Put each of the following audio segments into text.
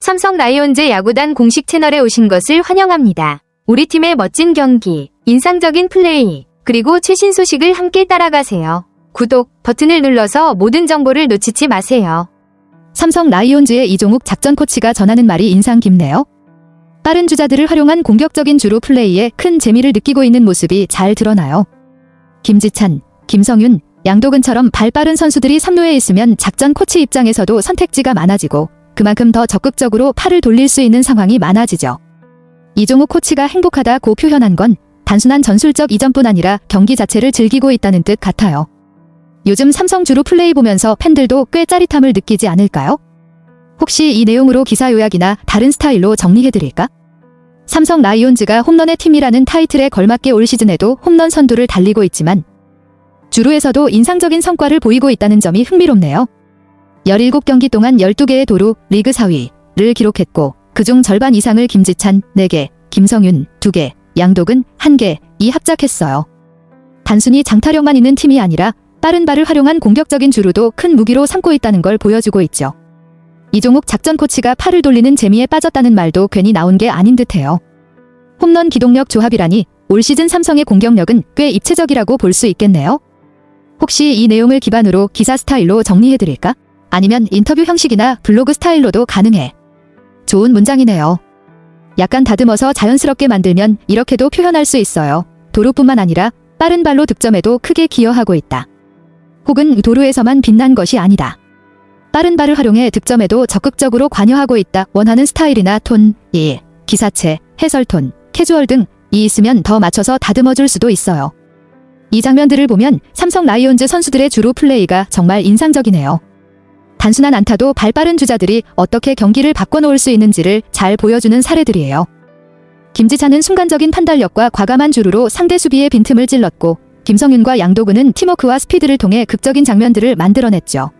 삼성 라이온즈 야구단 공식 채널에 오신 것을 환영합니다. 우리 팀의 멋진 경기, 인상적인 플레이, 그리고 최신 소식을 함께 따라가세요. 구독 버튼을 눌러서 모든 정보를 놓치지 마세요. 삼성 라이온즈의 이종욱 작전 코치가 전하는 말이 인상 깊네요. 빠른 주자들을 활용한 공격적인 주루 플레이에 큰 재미를 느끼고 있는 모습이 잘 드러나요. 김지찬, 김성윤, 양도근처럼 발빠른 선수들이 삼루에 있으면 작전 코치 입장에서도 선택지가 많아지고 그만큼 더 적극적으로 팔을 돌릴 수 있는 상황이 많아지죠. 이종욱 코치가 행복하다고 표현한 건 단순한 전술적 이점뿐 아니라 경기 자체를 즐기고 있다는 뜻 같아요. 요즘 삼성 주루 플레이 보면서 팬들도 꽤 짜릿함을 느끼지 않을까요? 혹시 이 내용으로 기사 요약이나 다른 스타일로 정리해드릴까? 삼성 라이온즈가 홈런의 팀이라는 타이틀에 걸맞게 올 시즌에도 홈런 선두를 달리고 있지만 주루에서도 인상적인 성과를 보이고 있다는 점이 흥미롭네요. 17경기 동안 12개의 도루, 리그 4위를 기록했고 그중 절반 이상을 김지찬 4개, 김성윤 2개, 양도근 1개이 합작했어요. 단순히 장타력만 있는 팀이 아니라 빠른 발을 활용한 공격적인 주루도 큰 무기로 삼고 있다는 걸 보여주고 있죠. 이종욱 작전 코치가 팔을 돌리는 재미에 빠졌다는 말도 괜히 나온 게 아닌 듯해요. 홈런 기동력 조합이라니 올 시즌 삼성의 공격력은 꽤 입체적이라고 볼 수 있겠네요. 혹시 이 내용을 기반으로 기사 스타일로 정리해드릴까? 아니면 인터뷰 형식이나 블로그 스타일로도 가능해. 좋은 문장이네요. 약간 다듬어서 자연스럽게 만들면 이렇게도 표현할 수 있어요. 도루뿐만 아니라 빠른 발로 득점에도 크게 기여하고 있다. 혹은 도루에서만 빛난 것이 아니다. 빠른 발을 활용해 득점에도 적극적으로 관여하고 있다. 원하는 스타일이나 톤, 기사체, 해설톤, 캐주얼 등이 있으면 더 맞춰서 다듬어줄 수도 있어요. 이 장면들을 보면 삼성 라이온즈 선수들의 주루 플레이가 정말 인상적이네요. 단순한 안타도 발빠른 주자들이 어떻게 경기를 바꿔놓을 수 있는지를 잘 보여주는 사례들이에요. 김지찬은 순간적인 판단력과 과감한 주루로 상대 수비의 빈틈을 찔렀고 김성윤과 양도근은 팀워크와 스피드를 통해 극적인 장면들을 만들어냈죠.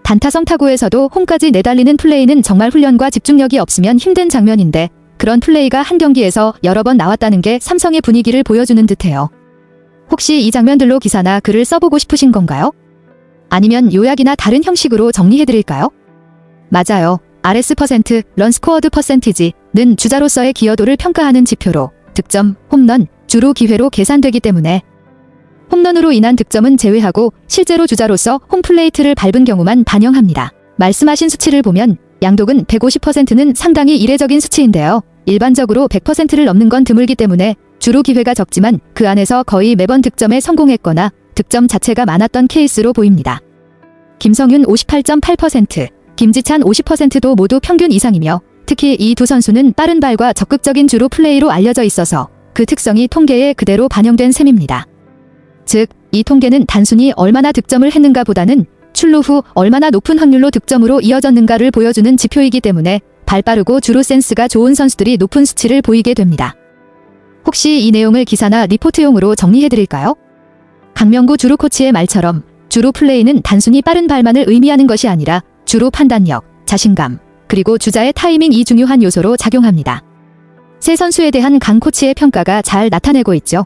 단타성 타구에서도 홈까지 내달리는 플레이는 정말 훈련과 집중력이 없으면 힘든 장면인데 그런 플레이가 한 경기에서 여러 번 나왔다는 게 삼성의 분위기를 보여주는 듯해요. 혹시 이 장면들로 기사나 글을 써보고 싶으신 건가요? 아니면 요약이나 다른 형식으로 정리해드릴까요? 맞아요. RS%, 런스코어드 퍼센티지는 주자로서의 기여도를 평가하는 지표로 득점, 홈런, 주루 기회로 계산되기 때문에 홈런으로 인한 득점은 제외하고 실제로 주자로서 홈플레이트를 밟은 경우만 반영합니다. 말씀하신 수치를 보면 양독은 150%는 상당히 이례적인 수치인데요. 일반적으로 100%를 넘는 건 드물기 때문에 주루 기회가 적지만 그 안에서 거의 매번 득점에 성공했거나 득점 자체가 많았던 케이스로 보입니다. 김성윤 58.8%, 김지찬 50%도 모두 평균 이상이며 특히 이 두 선수는 빠른 발과 적극적인 주루 플레이로 알려져 있어서 그 특성이 통계에 그대로 반영된 셈입니다. 즉, 이 통계는 단순히 얼마나 득점을 했는가 보다는 출루 후 얼마나 높은 확률로 득점으로 이어졌는가를 보여주는 지표이기 때문에 발빠르고 주루 센스가 좋은 선수들이 높은 수치를 보이게 됩니다. 혹시 이 내용을 기사나 리포트용으로 정리해드릴까요? 강명구 주루 코치의 말처럼 주루 플레이는 단순히 빠른 발만을 의미하는 것이 아니라 주루 판단력, 자신감, 그리고 주자의 타이밍 이 중요한 요소로 작용합니다. 세 선수에 대한 강 코치의 평가가 잘 나타내고 있죠.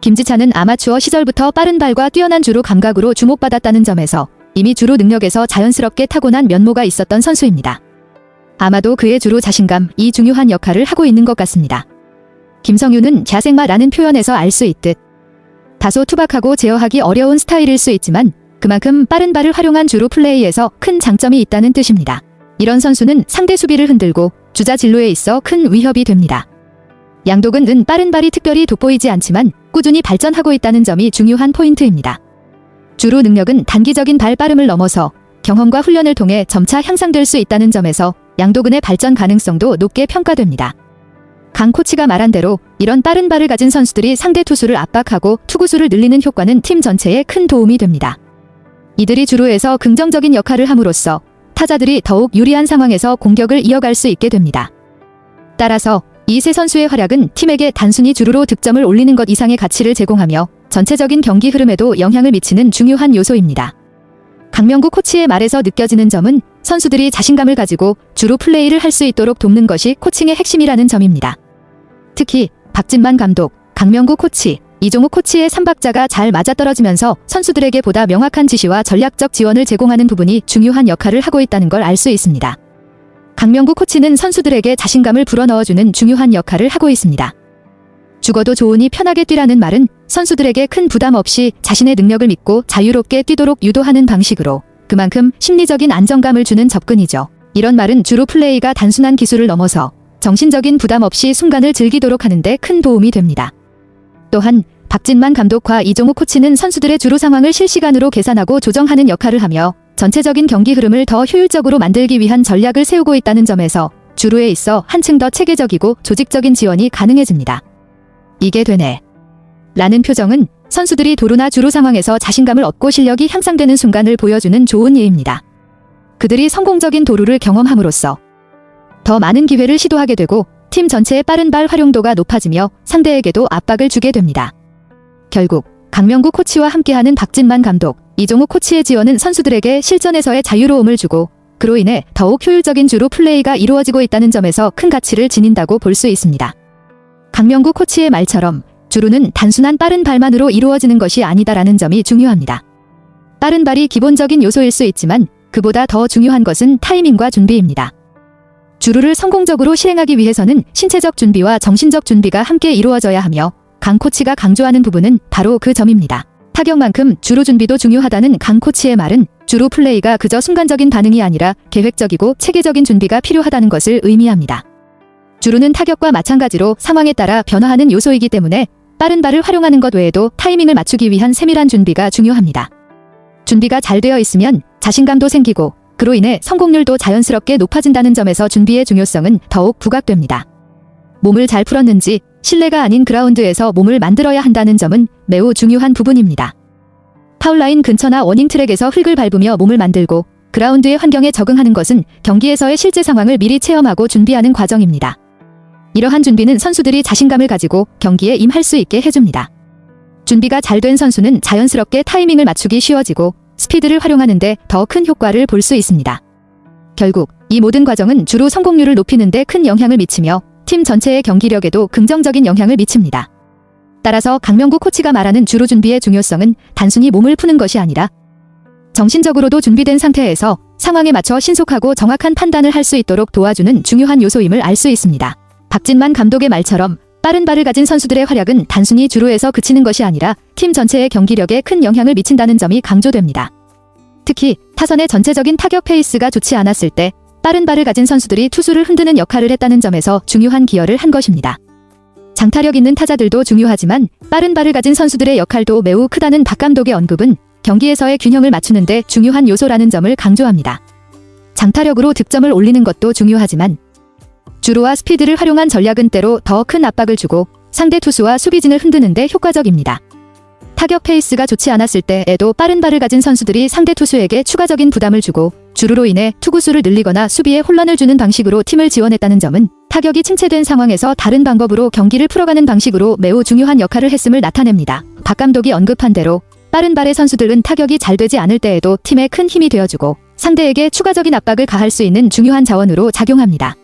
김지찬은 아마추어 시절부터 빠른 발과 뛰어난 주루 감각으로 주목받았다는 점에서 이미 주루 능력에서 자연스럽게 타고난 면모가 있었던 선수입니다. 아마도 그의 주루 자신감이 중요한 역할을 하고 있는 것 같습니다. 김성윤은 자생마라는 표현에서 알 수 있듯 다소 투박하고 제어하기 어려운 스타일일 수 있지만 그만큼 빠른 발을 활용한 주루 플레이에서 큰 장점이 있다는 뜻입니다. 이런 선수는 상대 수비를 흔들고 주자 진루에 있어 큰 위협이 됩니다. 양독은 빠른 발이 특별히 돋보이지 않지만 꾸준히 발전하고 있다는 점이 중요한 포인트입니다. 주루 능력은 단기적인 발 빠름을 넘어서 경험과 훈련을 통해 점차 향상될 수 있다는 점에서 양독의 발전 가능성도 높게 평가됩니다. 강 코치가 말한 대로 이런 빠른 발을 가진 선수들이 상대 투수를 압박하고 투구수를 늘리는 효과는 팀 전체에 큰 도움이 됩니다. 이들이 주루에서 긍정적인 역할을 함으로써 타자들이 더욱 유리한 상황에서 공격을 이어갈 수 있게 됩니다. 따라서 이 세 선수의 활약은 팀에게 단순히 주루로 득점을 올리는 것 이상의 가치를 제공하며 전체적인 경기 흐름에도 영향을 미치는 중요한 요소입니다. 강명구 코치의 말에서 느껴지는 점은 선수들이 자신감을 가지고 주루 플레이를 할 수 있도록 돕는 것이 코칭의 핵심이라는 점입니다. 특히 박진만 감독, 강명구 코치, 이종욱 코치의 3박자가 잘 맞아떨어지면서 선수들에게 보다 명확한 지시와 전략적 지원을 제공하는 부분이 중요한 역할을 하고 있다는 걸 알 수 있습니다. 강명구 코치는 선수들에게 자신감을 불어넣어주는 중요한 역할을 하고 있습니다. 죽어도 좋으니 편하게 뛰라는 말은 선수들에게 큰 부담 없이 자신의 능력을 믿고 자유롭게 뛰도록 유도하는 방식으로 그만큼 심리적인 안정감을 주는 접근이죠. 이런 말은 주로 플레이가 단순한 기술을 넘어서 정신적인 부담 없이 순간을 즐기도록 하는데 큰 도움이 됩니다. 또한 박진만 감독과 이종욱 코치는 선수들의 주로 상황을 실시간으로 계산하고 조정하는 역할을 하며 전체적인 경기 흐름을 더 효율적으로 만들기 위한 전략을 세우고 있다는 점에서 주루에 있어 한층 더 체계적이고 조직적인 지원이 가능해집니다. 이게 되네. 라는 표정은 선수들이 도루나 주루 상황에서 자신감을 얻고 실력이 향상되는 순간을 보여주는 좋은 예입니다. 그들이 성공적인 도루를 경험함으로써 더 많은 기회를 시도하게 되고 팀 전체의 빠른 발 활용도가 높아지며 상대에게도 압박을 주게 됩니다. 결국 강명구 코치와 함께하는 박진만 감독, 이종욱 코치의 지원은 선수들에게 실전에서의 자유로움을 주고 그로 인해 더욱 효율적인 주루 플레이가 이루어지고 있다는 점에서 큰 가치를 지닌다고 볼 수 있습니다. 강명구 코치의 말처럼 주루는 단순한 빠른 발만으로 이루어지는 것이 아니다라는 점이 중요합니다. 빠른 발이 기본적인 요소일 수 있지만 그보다 더 중요한 것은 타이밍과 준비입니다. 주루를 성공적으로 시행하기 위해서는 신체적 준비와 정신적 준비가 함께 이루어져야 하며 강 코치가 강조하는 부분은 바로 그 점입니다. 타격만큼 주루 준비도 중요하다는 강 코치의 말은 주루 플레이가 그저 순간적인 반응이 아니라 계획적이고 체계적인 준비가 필요하다는 것을 의미합니다. 주루는 타격과 마찬가지로 상황에 따라 변화하는 요소이기 때문에 빠른 발을 활용하는 것 외에도 타이밍을 맞추기 위한 세밀한 준비가 중요합니다. 준비가 잘 되어 있으면 자신감도 생기고 그로 인해 성공률도 자연스럽게 높아진다는 점에서 준비의 중요성은 더욱 부각됩니다. 몸을 잘 풀었는지 실내가 아닌 그라운드에서 몸을 만들어야 한다는 점은 매우 중요한 부분입니다. 파울라인 근처나 워닝트랙에서 흙을 밟으며 몸을 만들고 그라운드의 환경에 적응하는 것은 경기에서의 실제 상황을 미리 체험하고 준비하는 과정입니다. 이러한 준비는 선수들이 자신감을 가지고 경기에 임할 수 있게 해줍니다. 준비가 잘 된 선수는 자연스럽게 타이밍을 맞추기 쉬워지고 스피드를 활용하는데 더 큰 효과를 볼 수 있습니다. 결국 이 모든 과정은 주로 성공률을 높이는 데 큰 영향을 미치며 팀 전체의 경기력에도 긍정적인 영향을 미칩니다. 따라서 강명구 코치가 말하는 주루 준비의 중요성은 단순히 몸을 푸는 것이 아니라 정신적으로도 준비된 상태에서 상황에 맞춰 신속하고 정확한 판단을 할 수 있도록 도와주는 중요한 요소임을 알 수 있습니다. 박진만 감독의 말처럼 빠른 발을 가진 선수들의 활약은 단순히 주루에서 그치는 것이 아니라 팀 전체의 경기력에 큰 영향을 미친다는 점이 강조됩니다. 특히 타선의 전체적인 타격 페이스가 좋지 않았을 때 빠른 발을 가진 선수들이 투수를 흔드는 역할을 했다는 점에서 중요한 기여를 한 것입니다. 장타력 있는 타자들도 중요하지만 빠른 발을 가진 선수들의 역할도 매우 크다는 박 감독의 언급은 경기에서의 균형을 맞추는 데 중요한 요소라는 점을 강조합니다. 장타력으로 득점을 올리는 것도 중요하지만 주루와 스피드를 활용한 전략은 때로 더 큰 압박을 주고 상대 투수와 수비진을 흔드는 데 효과적입니다. 타격 페이스가 좋지 않았을 때에도 빠른 발을 가진 선수들이 상대 투수에게 추가적인 부담을 주고 주루로 인해 투구수를 늘리거나 수비에 혼란을 주는 방식으로 팀을 지원했다는 점은 타격이 침체된 상황에서 다른 방법으로 경기를 풀어가는 방식으로 매우 중요한 역할을 했음을 나타냅니다. 박 감독이 언급한 대로 빠른 발의 선수들은 타격이 잘 되지 않을 때에도 팀에 큰 힘이 되어주고 상대에게 추가적인 압박을 가할 수 있는 중요한 자원으로 작용합니다.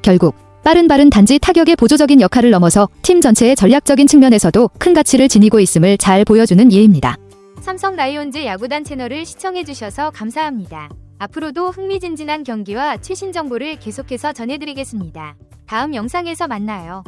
결국 빠른 발은 단지 타격의 보조적인 역할을 넘어서 팀 전체의 전략적인 측면에서도 큰 가치를 지니고 있음을 잘 보여주는 예입니다. 삼성 라이온즈 야구단 채널을 시청해주셔서 감사합니다. 앞으로도 흥미진진한 경기와 최신 정보를 계속해서 전해드리겠습니다. 다음 영상에서 만나요.